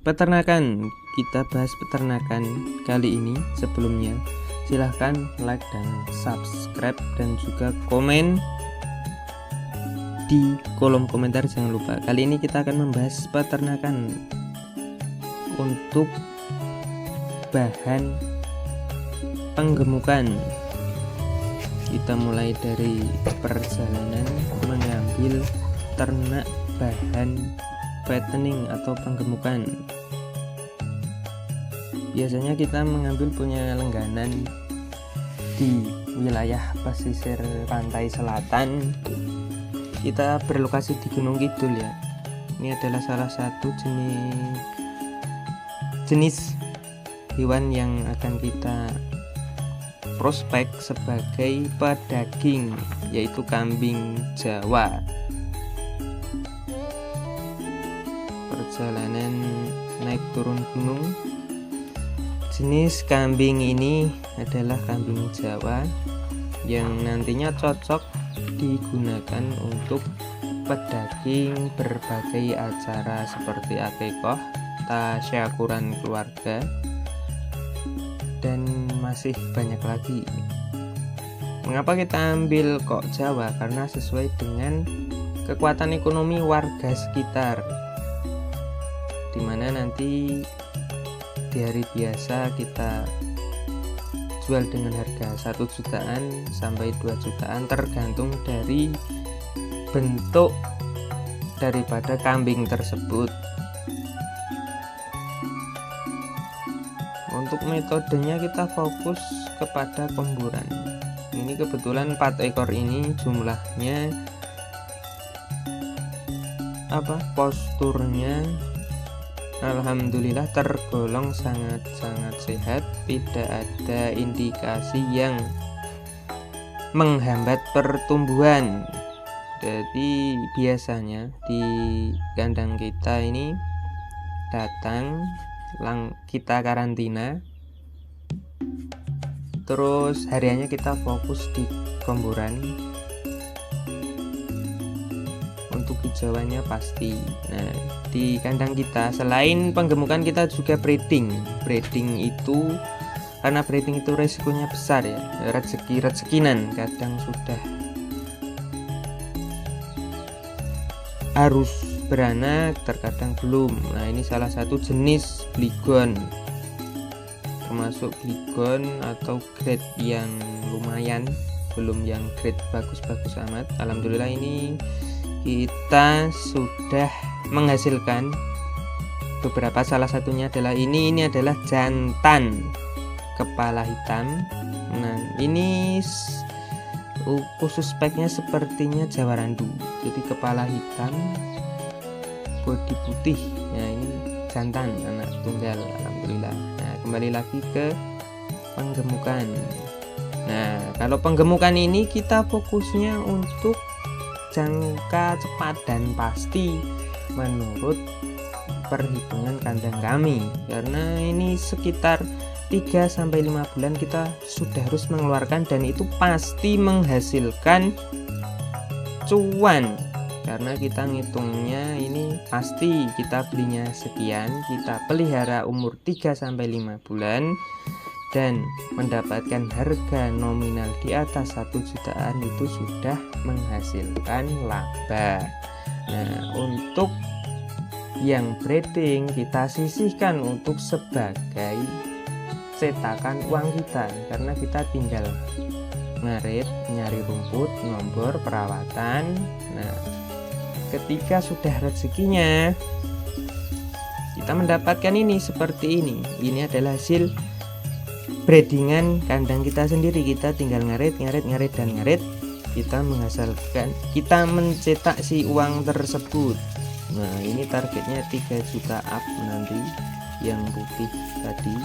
peternakan. Kita bahas peternakan kali ini. Sebelumnya silahkan like dan subscribe dan juga komen di kolom komentar, jangan lupa. Kali ini kita akan membahas peternakan untuk bahan penggemukan. Kita mulai dari perjalanan mengambil ternak bahan fattening atau penggemukan. Biasanya kita mengambil punya langganan di wilayah pesisir pantai selatan. Kita berlokasi di Gunung Kidul ya. Ini adalah salah satu jenis hewan yang akan kita prospek sebagai pedaging, yaitu kambing Jawa. Perjalanan naik turun gunung. Jenis kambing ini adalah kambing Jawa yang nantinya cocok digunakan untuk pedaging berbagai acara seperti akikah, tasyakuran keluarga, dan masih banyak lagi. Mengapa kita ambil kok Jawa? Karena sesuai dengan kekuatan ekonomi warga sekitar, dimana nanti di hari biasa kita jual dengan harga 1 jutaan sampai 2 jutaan tergantung dari bentuk daripada kambing tersebut. Untuk metodenya kita fokus kepada pemburuan. Ini kebetulan 4 ekor ini jumlahnya posturnya alhamdulillah tergolong sangat-sangat sehat, tidak ada indikasi yang menghambat pertumbuhan. Jadi biasanya di kandang kita ini datang kita karantina, terus hariannya kita fokus di pemburuan. Untuk hijauannya pasti. Nah, di kandang kita selain penggemukan kita juga breeding. Breeding itu karena breeding itu resikonya besar ya, rezekinan kadang sudah harus beranak, terkadang belum. Nah, ini salah satu jenis Bligon, termasuk Bligon atau grade yang lumayan, belum yang grade bagus-bagus amat. Alhamdulillah ini kita sudah menghasilkan beberapa, salah satunya adalah ini adalah jantan kepala hitam. Nah, ini khusus speknya sepertinya Jawa Randu, jadi kepala hitam, bodi putih. Nah, ini jantan anak tunggal, alhamdulillah. Nah, kembali lagi ke penggemukan. Nah, kalau penggemukan ini kita fokusnya untuk jangka cepat dan pasti menurut perhitungan kandang kami, karena ini sekitar 3-5 bulan kita sudah harus mengeluarkan, dan itu pasti menghasilkan cuan. Karena kita ngitungnya ini pasti kita belinya sekian, kita pelihara umur 3-5 bulan dan mendapatkan harga nominal di atas 1 jutaan, itu sudah menghasilkan laba. Nah, untuk yang breeding kita sisihkan untuk sebagai cetakan uang kita, karena kita tinggal ngarit, nyari rumput, ngombor, perawatan. Nah, ketika sudah rezekinya kita mendapatkan ini seperti ini. Ini adalah hasil breedingan kandang kita sendiri. Kita tinggal ngarit, kita menghasilkan, kita mencetak si uang tersebut. Nah, ini targetnya 3 juta up nanti. Yang putih tadi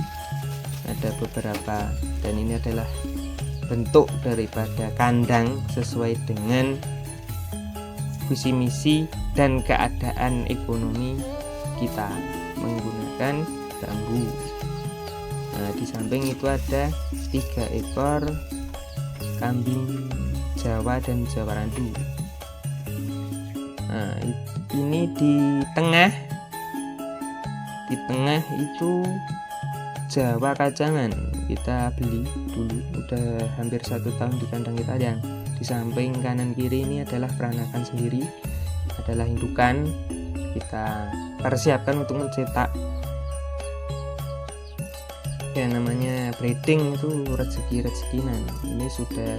ada beberapa, dan ini adalah bentuk daripada kandang sesuai dengan visi misi dan keadaan ekonomi kita menggunakan bambu. Nah, di samping itu ada 3 ekor kambing Jawa dan Jawa Randu. Nah, ini di tengah Di tengah itu Jawa kacangan, kita beli dulu udah hampir 1 tahun di kandang kita. Dan di samping kanan kiri ini adalah peranakan sendiri, adalah indukan. Kita persiapkan untuk mencetak. Ya namanya breeding itu rezeki-rezekinan. Ini sudah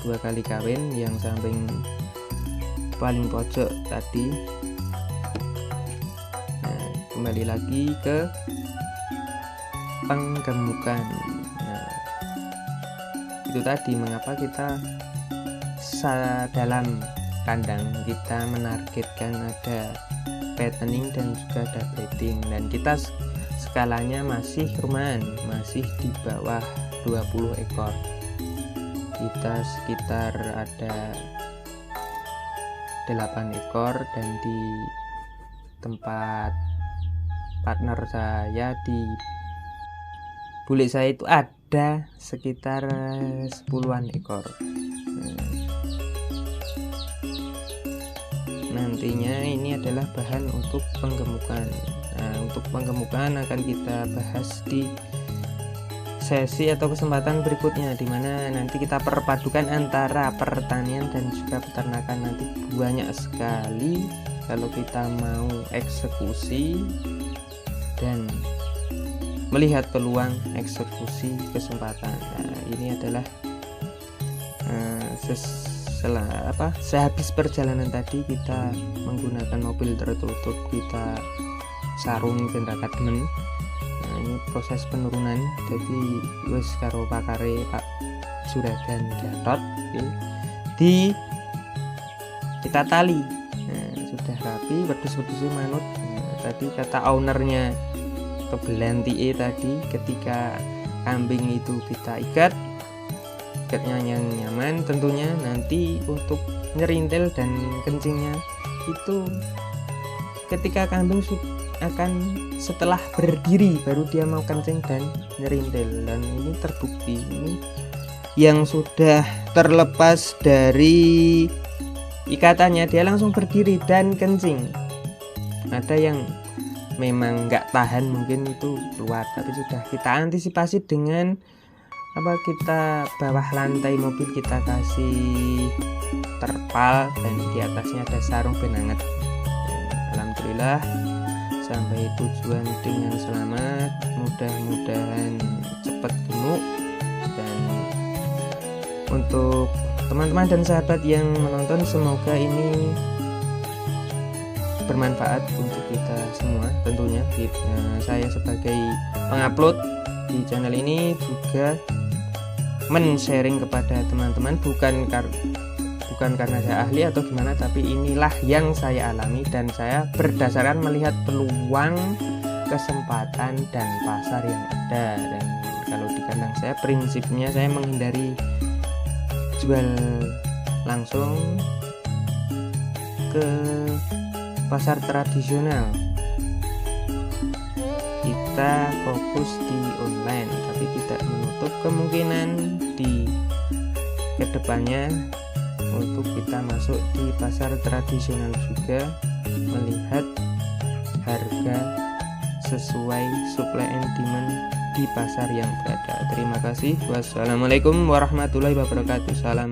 2 kali kawin, yang samping paling pojok tadi. Nah, kembali lagi ke penggemukan. Nah, itu tadi mengapa kita dalam kandang kita menargetkan ada fattening dan juga ada breeding, dan kita skalanya masih rumahan, masih di bawah 20 ekor. Kita sekitar ada 8 ekor, dan di tempat partner saya di bulik saya itu ada sekitar 10-an ekor. Nantinya ini adalah bahan untuk penggemukan. Nah, untuk penggemukan akan kita bahas di sesi atau kesempatan berikutnya, dimana nanti kita perpadukan antara pertanian dan juga peternakan. Nanti banyak sekali kalau kita mau eksekusi dan melihat peluang eksekusi kesempatan. Nah, ini adalah sehabis perjalanan tadi kita menggunakan mobil tertutup, kita sarung benda kadmen. Nah, ini proses penurunan. Jadi wis karo pakare Pak Juragan Gatot di kita tali. Nah, sudah rapi, wedhus-wedhusnya manut. Nah, tadi kata ownernya kebelanti tadi, ketika kambing itu kita ikatnya yang nyaman tentunya. Nanti untuk nyerintil dan kencingnya itu ketika kambing akan setelah berdiri baru dia mau kencing dan nyerintil, dan ini terbukti. Ini yang sudah terlepas dari ikatannya dia langsung berdiri dan kencing. Ada yang memang nggak tahan, mungkin itu keluar, tapi sudah kita antisipasi dengan kita bawah lantai mobil kita kasih terpal, dan di atasnya ada sarung benanget. Alhamdulillah sampai tujuan dengan selamat, mudah-mudahan cepat gemuk. Dan untuk teman-teman dan sahabat yang menonton, semoga ini bermanfaat untuk kita semua tentunya. Saya sebagai pengupload di channel ini juga men-sharing kepada teman-teman, bukan karena saya ahli atau gimana, tapi inilah yang saya alami dan saya berdasarkan melihat peluang, kesempatan dan pasar yang ada. Dan kalau di kandang saya prinsipnya saya menghindari jual langsung ke pasar tradisional. Kita fokus di online, tapi tidak menutup kemungkinan di kedepannya untuk kita masuk di pasar tradisional juga, melihat harga sesuai supply and demand di pasar yang berada. Terima kasih. Wassalamualaikum warahmatullahi wabarakatuh. Salam.